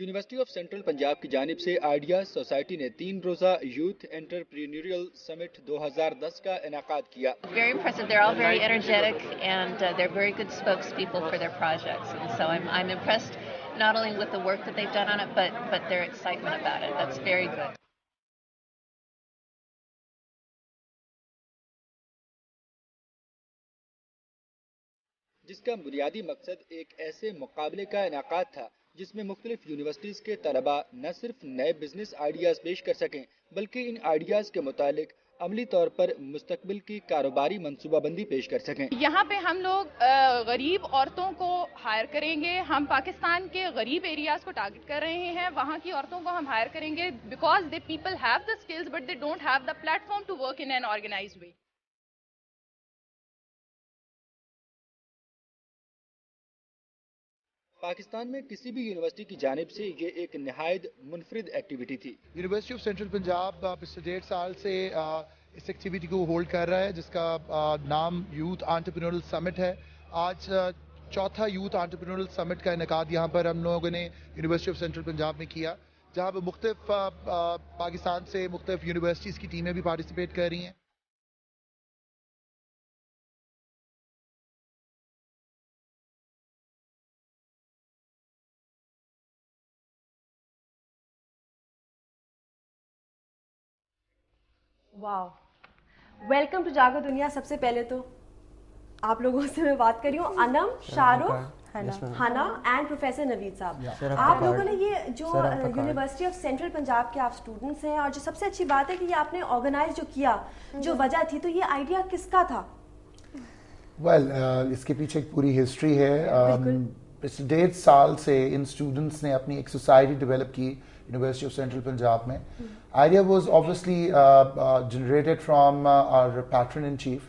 University of central Punjab کی جانب سے آئیڈیاز سوسائٹی نے 3 روزہ یوتھ انٹرپرینیوریل سمٹ 2010 کا انعقاد کیا. Very impressive. They're all very energetic and they're very good spokespeople for their projects. And so I'm impressed not only with the work that they've done on it, but their excitement about it. That's very good. جس کا بنیادی مقصد ایک ایسے مقابلے کا انعقاد تھا جس میں مختلف یونیورسٹیز کے طلباء نہ صرف نئے بزنس آئیڈیاز پیش کر سکیں بلکہ ان آئیڈیاز کے متعلق عملی طور پر مستقبل کی کاروباری منصوبہ بندی پیش کر سکیں. یہاں پہ ہم لوگ غریب عورتوں کو ہائر کریں گے. ہم پاکستان کے غریب ایریاز کو ٹارگٹ کر رہے ہیں. وہاں کی عورتوں کو ہم ہائر کریں گے because they people have the skills but they don't have the platform to work in an organised way. Pakistan میں کسی بھی یونیورسٹی کی جانب سے یہ ایک نہایت منفرد ایکٹیویٹی تھی. یونیورسٹی آف سینٹرل پنجاب پچھلے 1.5 سال سے اس ایکٹیویٹی کو ہولڈ کر رہا ہے جس کا نام یوتھ انٹرپرینیورل سمٹ ہے. آج چوتھا یوتھ انٹرپرینیورل سمٹ کا انعقاد یہاں پر ہم لوگوں نے یونیورسٹی آف سینٹرل پنجاب میں کیا جہاں پہ مختلف پاکستان سے مختلف یونیورسٹیز کی ٹیمیں بھی پارٹیسپیٹ کر رہی ہیں. واو ویلکم ٹو جاگو دنیا. سب سے پہلے تو آپ لوگوں سے میں بات کر رہی ہوں انم, شاہ رخ, ہنا اینڈ پروفیسر نوید صاحب. آپ لوگوں نے یہ جو یونیورسٹی آف سینٹرل پنجاب کے آپ اسٹوڈنٹس ہیں اور جو سب سے اچھی بات ہے کہ یہ آپ نے آرگنائز جو کیا جو وجہ تھی تو یہ آئیڈیا کس کا تھا؟ ویل اس کے پیچھے ایک پوری ہسٹری ہے. پچھلے 1.5 سال سے ان اسٹوڈنٹس نے اپنی ایک سوسائٹی ڈیولپ کی یونیورسٹی آف سینٹرل پنجاب میں. Idea was obviously generated from our patron in chief.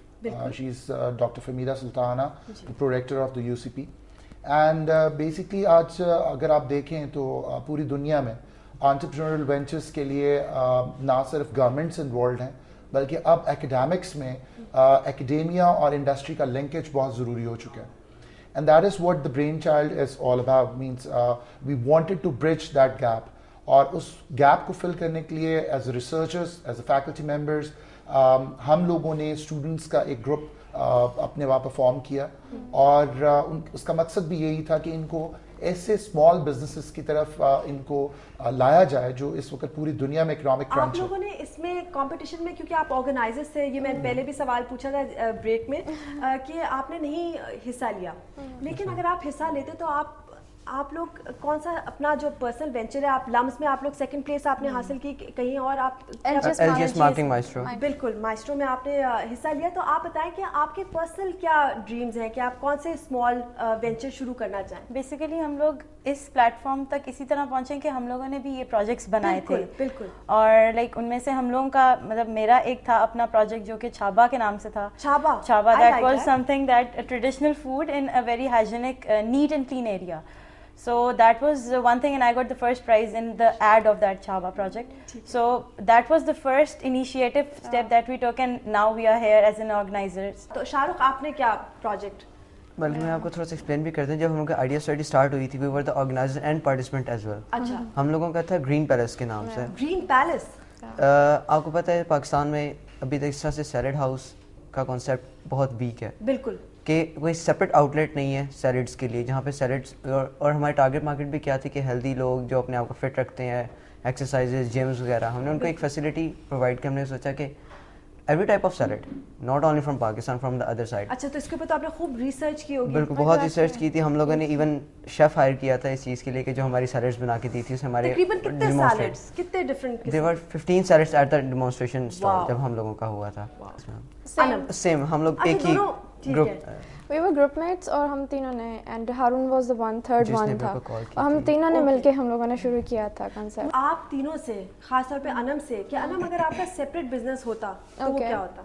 She's Dr. Famida Sultana, the pro-rector of the UCP. And basically آج اگر آپ دیکھیں تو پوری دنیا میں entrepreneurial ventures کے لیے نہ صرف گورنمنٹس انوالوڈ ہیں بلکہ اب ایکڈیمکس میں ایکڈیمیا اور انڈسٹری کا لنکیج بہت ضروری ہو چکا ہے. And that is what the brainchild is all about. Means we wanted to bridge that gap. اور اس گیپ کو فل کرنے کے لیے as a researchers as a faculty members ہم لوگوں نے اسٹوڈنٹس کا ایک گروپ اپنے وہاں پہ فارم کیا اور اس کا مقصد بھی یہی تھا کہ ان کو ایسے اسمال بزنسز کی طرف ان کو لایا جائے جو اس وقت پوری دنیا میں اکنامک کرنچ ہے. آپ لوگوں نے اس میں کمپٹیشن میں کیونکہ آپ آرگنائزرز تھے, یہ میں پہلے بھی سوال پوچھا تھا بریک میں کہ آپ نے نہیں حصہ لیا, لیکن اگر آپ حصہ لیتے تو آپ لوگ کون سا اپنا جو پرسنل وینچر ہے آپ لمس میں آپ لوگ 2nd پلیس آپ نے حاصل کی کہیں اور آپ بالکل مائسٹرو میں آپ نے حصہ لیا. تو آپ بتائیں کہ آپ کے پرسنل کیا ڈریمز ہیں کہ آپ کون سے اسمال وینچر شروع کرنا چاہیں؟ بیسیکلی ہم لوگ اس پلیٹ فارم تک اسی طرح پہنچے کہ ہم لوگوں نے بھی یہ پروجیکٹس بنائے تھے. بالکل. اور لائک ان میں سے ہم لوگوں کا مطلب میرا ایک تھا اپنا پروجیکٹ جو کہ چھابا کے نام سے تھا. Chhaba that was something that traditional food in a very hygienic neat and clean area. So that was one thing and I got the first prize in the ad of that Chaba project. So that was the first initiative step that we took and now we are here as an organizers. تو شاہ رخ آپ نے کیا project? بلکہ میں آپ کو تھوڑا سا ایکسپلین بھی کرتے ہیں. جب ہم لوگ کا آئیڈیا اسٹڈی اسٹارٹ ہوئی تھی we were the organizer and participant as well. اچھا. ہم لوگوں کا تھا گرین پیلس کے نام سے. گرین پیلس آپ کو پتہ ہے پاکستان میں ابھی تک اس طرح سے سیلڈ ہاؤس کا کانسیپٹ بہت ویک ہے. بالکل. کہ کوئی سپریٹ آؤٹ لیٹ نہیں ہے سیلڈس کے لیے جہاں پہ سیلڈس اور ہماری ٹارگیٹ مارکیٹ بھی کیا تھی کہ ہیلدی لوگ جو اپنے آپ کو فٹ رکھتے ہیں ایکسرسائزز جمز وغیرہ. ہم نے ان کو ایک فیسلٹی پرووائڈ کی. ہم نے سوچا کہ every type of sealed not only from Pakistan from the other side. اچھا تو اس کے اوپر تو آپ نے خوب ریسرچ کی ہوگی. بالکل بہت ریسرچ کی تھی. ہم لوگوں نے ایون شیف ہائر کیا تھا اس چیز کے لیے کہ جو ہماری سیلڈس بنا کے دی تھی اس ہمارے کتنے different there were 15 salads at the demonstration stall جب ہم لوگوں کا ہوا تھا. سیم ہم لوگ ایک ہی group We were group mates اور ہم تینوں نے and Harun was the third one تھا اور ہم تینوں نے مل کے ہم لوگوں نے شروع کیا تھا کنسپٹ. آپ تینوں سے خاص طور پہ انم سے کہ انم اگر آپ کا سیپریٹ بزنس ہوتا تو وہ کیا ہوتا؟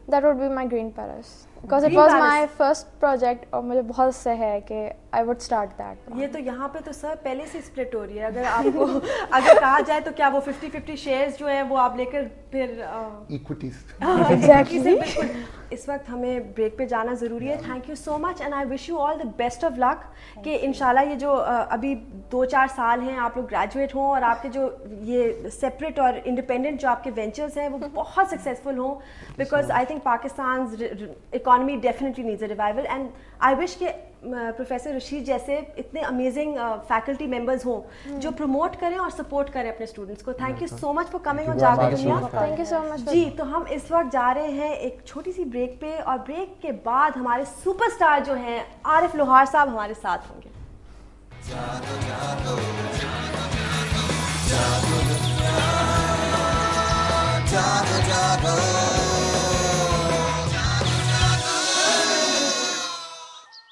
That would be my green palace. Because it was my first project اور مجھے بہت سے ہے کہ I would start that. یہ تو یہاں پہ تو سر پہلے سے اسپلٹ ہو رہی ہے. اگر آپ کو اگر کہا جائے تو کیا وہ 50-50 شیئرز جو ہیں وہ آپ لے کر پھر ایکوٹیز. ایگزیکٹلی بالکل. اس وقت ہمیں بریک پہ جانا ضروری ہے. Thank you so much and I wish you all the best of luck کہ انشاءاللہ یہ جو ابھی 2-4 سال ہیں آپ لوگ گریجویٹ ہوں اور آپ کے جو یہ سیپریٹ اور انڈیپینڈنٹ جو آپ کے وینچرز ہیں وہ بہت سکسیزفل ہوں, because I think Pakistan's economy definitely needs a revival. And I wish کہ پروفیسر رشید جیسے اتنے امیزنگ فیکلٹی ممبرز ہوں جو پروموٹ کریں اور سپورٹ کریں اپنے اسٹوڈنٹس کو. Thank you so much for coming on Jaago Duniya. Thank you so مچ. جی تو ہم اس وقت جا رہے ہیں ایک چھوٹی سی بریک پہ, اور بریک کے بعد ہمارے سپر اسٹار جو ہیں عارف لوہار صاحب ہمارے ساتھ ہوں گے. جاگو